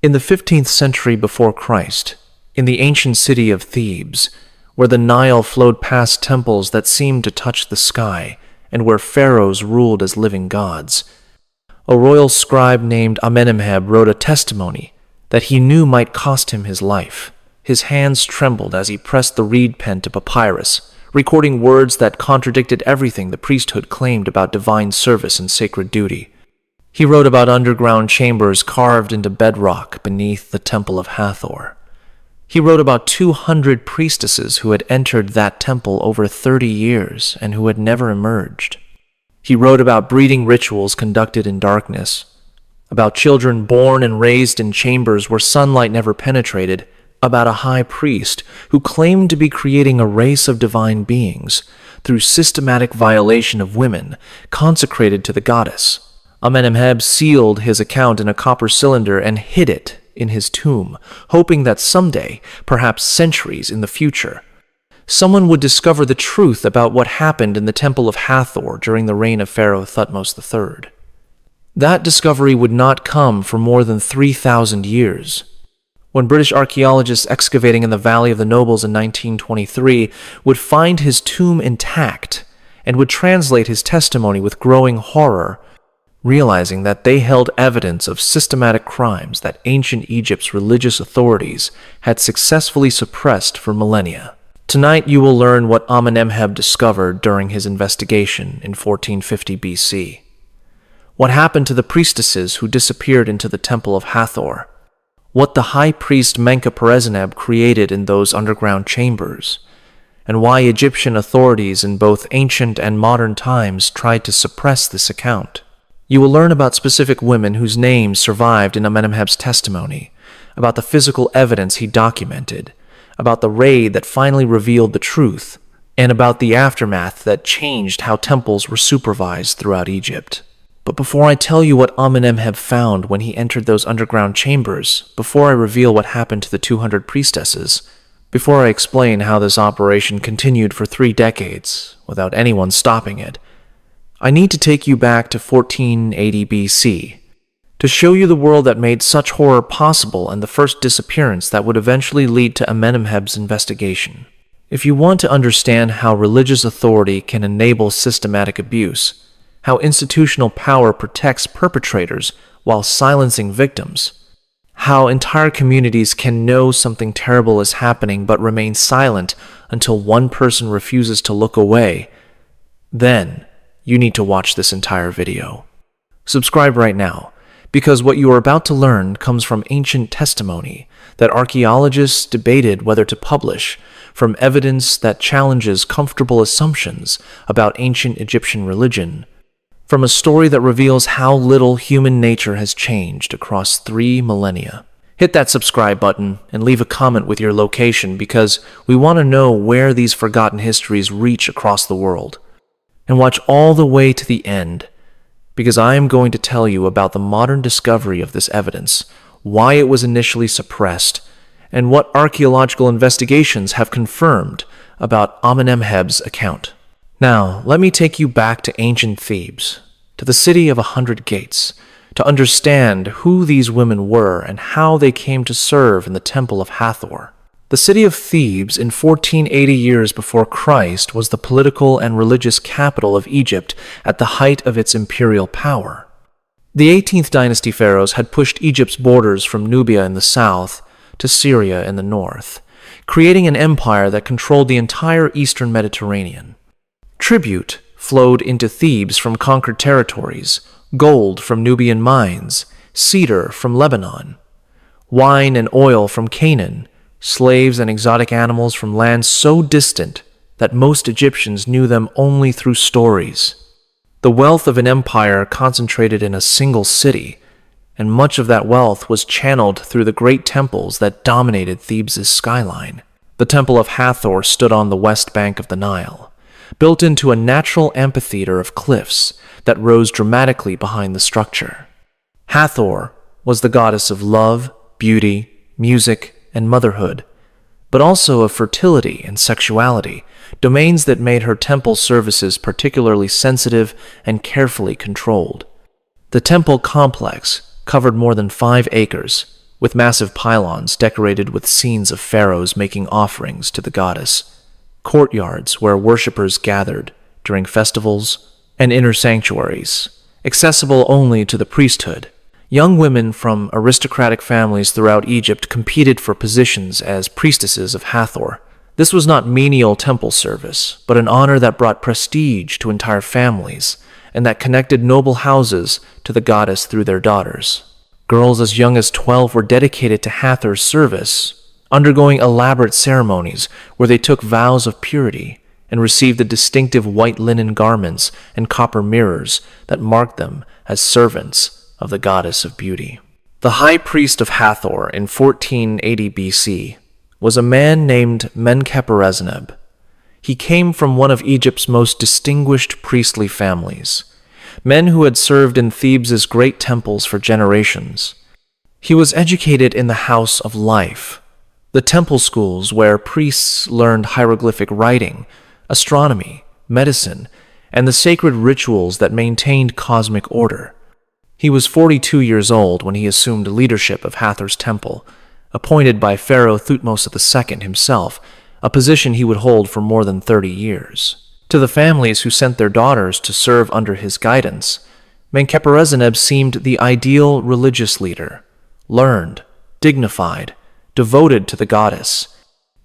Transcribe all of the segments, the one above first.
In the 15th century before Christ, in the ancient city of Thebes, where the Nile flowed past temples that seemed to touch the sky, and where pharaohs ruled as living gods, a royal scribe named Amenemheb wrote a testimony that he knew might cost him his life. His hands trembled as he pressed the reed pen to papyrus, recording words that contradicted everything the priesthood claimed about divine service and sacred duty. He wrote about underground chambers carved into bedrock beneath the temple of Hathor. He wrote about 200 priestesses who had entered that temple over 30 years and who had never emerged. He wrote about breeding rituals conducted in darkness, about children born and raised in chambers where sunlight never penetrated, about a high priest who claimed to be creating a race of divine beings through systematic violation of women consecrated to the goddess. Amenemheb sealed his account in a copper cylinder and hid it in his tomb, hoping that someday, perhaps centuries in the future, someone would discover the truth about what happened in the temple of Hathor during the reign of Pharaoh Thutmose III. That discovery would not come for more than 3,000 years. When British archaeologists excavating in the Valley of the Nobles in 1923 would find his tomb intact and would translate his testimony with growing horror, realizing that they held evidence of systematic crimes that ancient Egypt's religious authorities had successfully suppressed for millennia. Tonight you will learn what Amenemheb discovered during his investigation in 1450 BC. What happened to the priestesses who disappeared into the temple of Hathor? What the high priest Menkaperezheneb created in those underground chambers? And why Egyptian authorities in both ancient and modern times tried to suppress this account. You will learn about specific women whose names survived in Amenemheb's testimony, about the physical evidence he documented, about the raid that finally revealed the truth, and about the aftermath that changed how temples were supervised throughout Egypt. But before I tell you what Amenemheb found when he entered those underground chambers, before I reveal what happened to the 200 priestesses, before I explain how this operation continued for 3 decades without anyone stopping it, I need to take you back to 1480 BC to show you the world that made such horror possible and the first disappearance that would eventually lead to Amenemheb's investigation. If you want to understand how religious authority can enable systematic abuse, how institutional power protects perpetrators while silencing victims, how entire communities can know something terrible is happening but remain silent until one person refuses to look away, then you need to watch this entire video. Subscribe right now, because what you are about to learn comes from ancient testimony that archaeologists debated whether to publish, from evidence that challenges comfortable assumptions about ancient Egyptian religion, from a story that reveals how little human nature has changed across 3 millennia. Hit that subscribe button and leave a comment with your location, because we want to know where these forgotten histories reach across the world. And watch all the way to the end, because I am going to tell you about the modern discovery of this evidence, why it was initially suppressed, and what archaeological investigations have confirmed about Amenemheb's account. Now, let me take you back to ancient Thebes, to the city of 100 gates, to understand who these women were and how they came to serve in the temple of Hathor. The city of Thebes in 1480 years before Christ was the political and religious capital of Egypt at the height of its imperial power. The 18th dynasty pharaohs had pushed Egypt's borders from Nubia in the south to Syria in the north, creating an empire that controlled the entire eastern Mediterranean. Tribute flowed into Thebes from conquered territories, gold from Nubian mines, cedar from Lebanon, wine and oil from Canaan, slaves and exotic animals from lands so distant that most Egyptians knew them only through stories. The wealth of an empire concentrated in a single city, and much of that wealth was channeled through the great temples that dominated Thebes' skyline. The Temple of Hathor stood on the west bank of the Nile, built into a natural amphitheater of cliffs that rose dramatically behind the structure. Hathor was the goddess of love, beauty, music, and motherhood, but also of fertility and sexuality, domains that made her temple services particularly sensitive and carefully controlled. The temple complex covered more than 5 acres, with massive pylons decorated with scenes of pharaohs making offerings to the goddess, courtyards where worshippers gathered during festivals, and inner sanctuaries, accessible only to the priesthood. Young women from aristocratic families throughout Egypt competed for positions as priestesses of Hathor. This was not menial temple service, but an honor that brought prestige to entire families, and that connected noble houses to the goddess through their daughters. Girls as young as 12 were dedicated to Hathor's service, undergoing elaborate ceremonies where they took vows of purity and received the distinctive white linen garments and copper mirrors that marked them as servants of the goddess of beauty. The high priest of Hathor in 1480 BC was a man named Menkaperenneb. He came from one of Egypt's most distinguished priestly families, men who had served in Thebes' great temples for generations. He was educated in the House of Life, the temple schools where priests learned hieroglyphic writing, astronomy, medicine, and the sacred rituals that maintained cosmic order. He was 42 years old when he assumed leadership of Hathor's temple, appointed by Pharaoh Thutmose II himself, a position he would hold for more than 30 years. To the families who sent their daughters to serve under his guidance, Menkaperenneb seemed the ideal religious leader, learned, dignified, devoted to the goddess,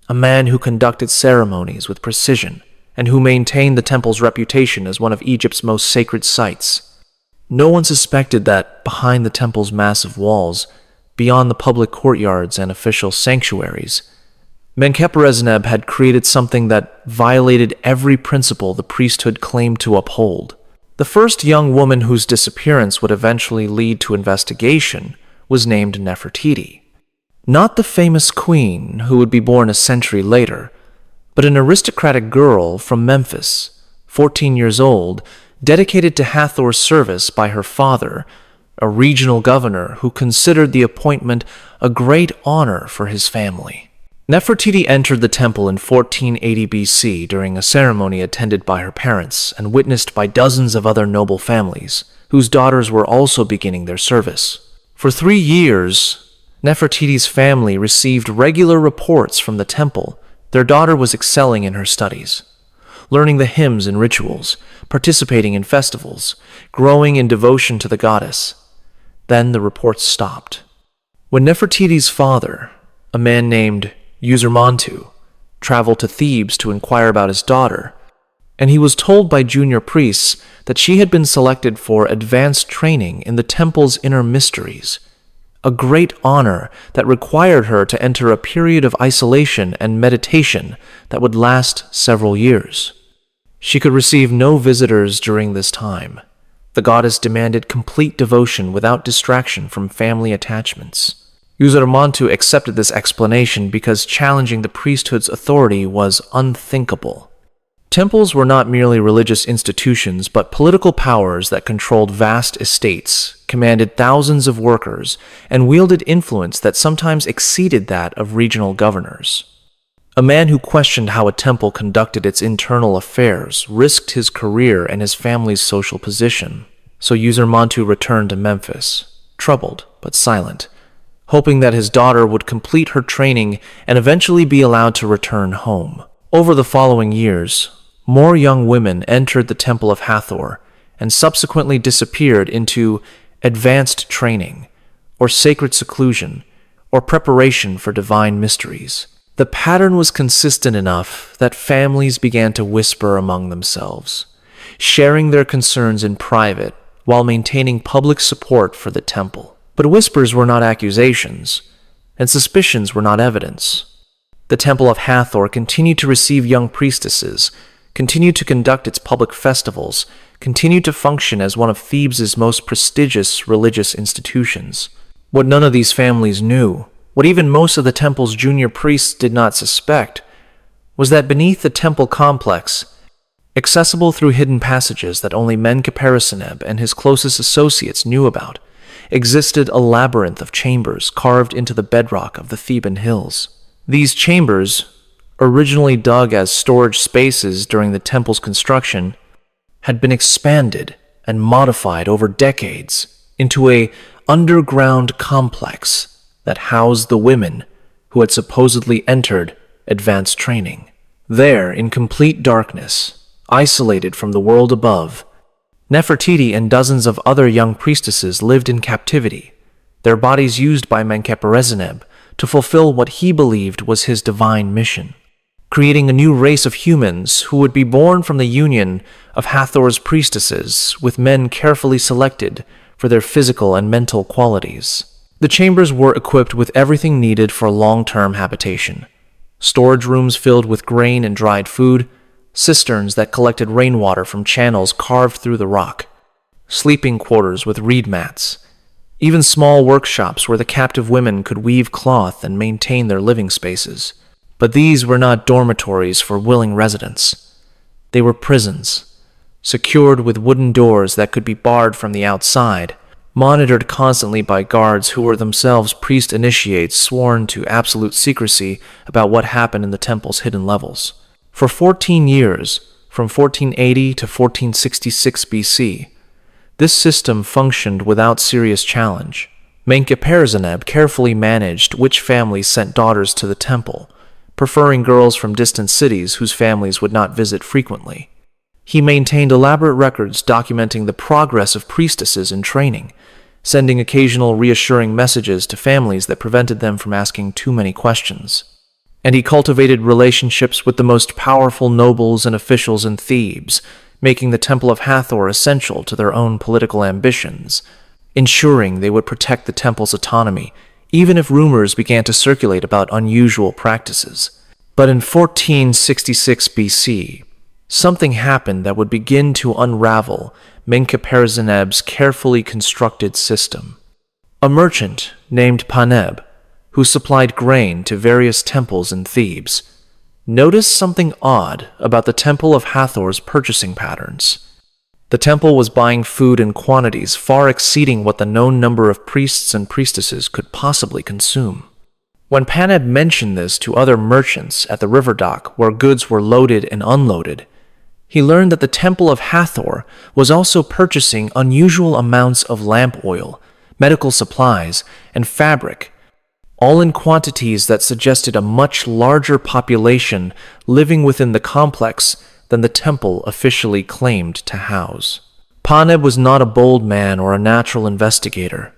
a man who conducted ceremonies with precision and who maintained the temple's reputation as one of Egypt's most sacred sites. No one suspected that behind the temple's massive walls, beyond the public courtyards and official sanctuaries, Menkaperenneb had created something that violated every principle the priesthood claimed to uphold. The first young woman whose disappearance would eventually lead to investigation was named Nefertiti. Not the famous queen who would be born a century later, but an aristocratic girl from Memphis, 14 years old, dedicated to Hathor's service by her father, a regional governor who considered the appointment a great honor for his family. Nefertiti entered the temple in 1480 BC during a ceremony attended by her parents and witnessed by dozens of other noble families, whose daughters were also beginning their service. For 3 years, Nefertiti's family received regular reports from the temple. Their daughter was excelling in her studies, learning the hymns and rituals, participating in festivals, growing in devotion to the goddess. Then the reports stopped. When Nefertiti's father, a man named Usermontu, traveled to Thebes to inquire about his daughter, and he was told by junior priests that she had been selected for advanced training in the temple's inner mysteries, a great honor that required her to enter a period of isolation and meditation that would last several years. She could receive no visitors during this time. The goddess demanded complete devotion without distraction from family attachments. Usermontu accepted this explanation because challenging the priesthood's authority was unthinkable. Temples were not merely religious institutions, but political powers that controlled vast estates, commanded thousands of workers, and wielded influence that sometimes exceeded that of regional governors. A man who questioned how a temple conducted its internal affairs risked his career and his family's social position. So Usermontu returned to Memphis, troubled but silent, hoping that his daughter would complete her training and eventually be allowed to return home. Over the following years, more young women entered the Temple of Hathor and subsequently disappeared into advanced training, or sacred seclusion, or preparation for divine mysteries. The pattern was consistent enough that families began to whisper among themselves, sharing their concerns in private while maintaining public support for the temple. But whispers were not accusations, and suspicions were not evidence. The Temple of Hathor continued to receive young priestesses, continued to conduct its public festivals, continued to function as one of Thebes' most prestigious religious institutions. What none of these families knew, what even most of the temple's junior priests did not suspect, was that beneath the temple complex, accessible through hidden passages that only Menkaperenneb and his closest associates knew about, existed a labyrinth of chambers carved into the bedrock of the Theban hills. These chambers, originally dug as storage spaces during the temple's construction, had been expanded and modified over decades into an underground complex that housed the women who had supposedly entered advanced training. There, in complete darkness, isolated from the world above, Nefertiti and dozens of other young priestesses lived in captivity, their bodies used by Menkaperezheneb to fulfill what he believed was his divine mission, creating a new race of humans who would be born from the union of Hathor's priestesses with men carefully selected for their physical and mental qualities. The chambers were equipped with everything needed for long-term habitation: storage rooms filled with grain and dried food, cisterns that collected rainwater from channels carved through the rock, sleeping quarters with reed mats, even small workshops where the captive women could weave cloth and maintain their living spaces. But these were not dormitories for willing residents. They were prisons, secured with wooden doors that could be barred from the outside, monitored constantly by guards who were themselves priest initiates sworn to absolute secrecy about what happened in the temple's hidden levels. For 14 years, from 1480 to 1466 BC, this system functioned without serious challenge. Menkaperezheneb carefully managed which families sent daughters to the temple, preferring girls from distant cities whose families would not visit frequently. He maintained elaborate records documenting the progress of priestesses in training, sending occasional reassuring messages to families that prevented them from asking too many questions. And he cultivated relationships with the most powerful nobles and officials in Thebes, making the Temple of Hathor essential to their own political ambitions, ensuring they would protect the temple's autonomy, even if rumors began to circulate about unusual practices. But in 1466 BC, something happened that would begin to unravel Menkaperezheneb's carefully constructed system. A merchant named Paneb, who supplied grain to various temples in Thebes, noticed something odd about the Temple of Hathor's purchasing patterns. The temple was buying food in quantities far exceeding what the known number of priests and priestesses could possibly consume. When Paneb mentioned this to other merchants at the river dock where goods were loaded and unloaded, he learned that the Temple of Hathor was also purchasing unusual amounts of lamp oil, medical supplies, and fabric, all in quantities that suggested a much larger population living within the complex than the temple officially claimed to house. Paneb was not a bold man or a natural investigator,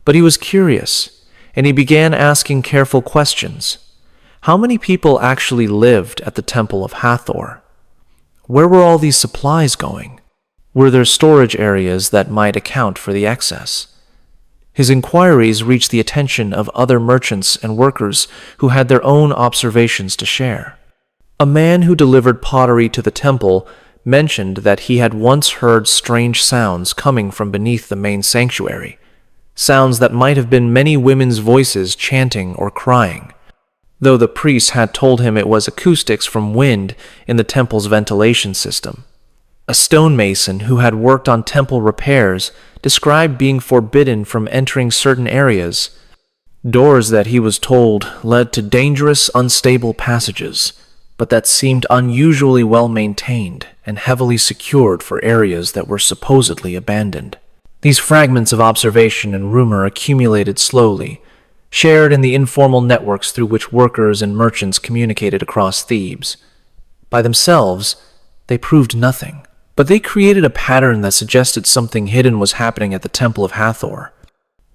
but he was curious, and he began asking careful questions. How many people actually lived at the Temple of Hathor? Where were all these supplies going? Were there storage areas that might account for the excess? His inquiries reached the attention of other merchants and workers who had their own observations to share. A man who delivered pottery to the temple mentioned that he had once heard strange sounds coming from beneath the main sanctuary, sounds that might have been many women's voices chanting or crying, though the priests had told him it was acoustics from wind in the temple's ventilation system. A stonemason who had worked on temple repairs described being forbidden from entering certain areas. Doors that he was told led to dangerous, unstable passages, but that seemed unusually well maintained and heavily secured for areas that were supposedly abandoned. These fragments of observation and rumor accumulated slowly, shared in the informal networks through which workers and merchants communicated across Thebes. By themselves, they proved nothing, but they created a pattern that suggested something hidden was happening at the Temple of Hathor,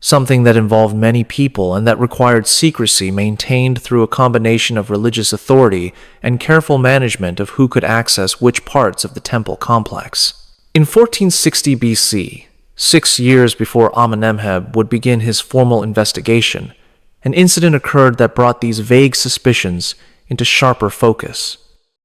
something that involved many people and that required secrecy maintained through a combination of religious authority and careful management of who could access which parts of the temple complex. In 1460 BC, 6 years before Amenemheb would begin his formal investigation, an incident occurred that brought these vague suspicions into sharper focus.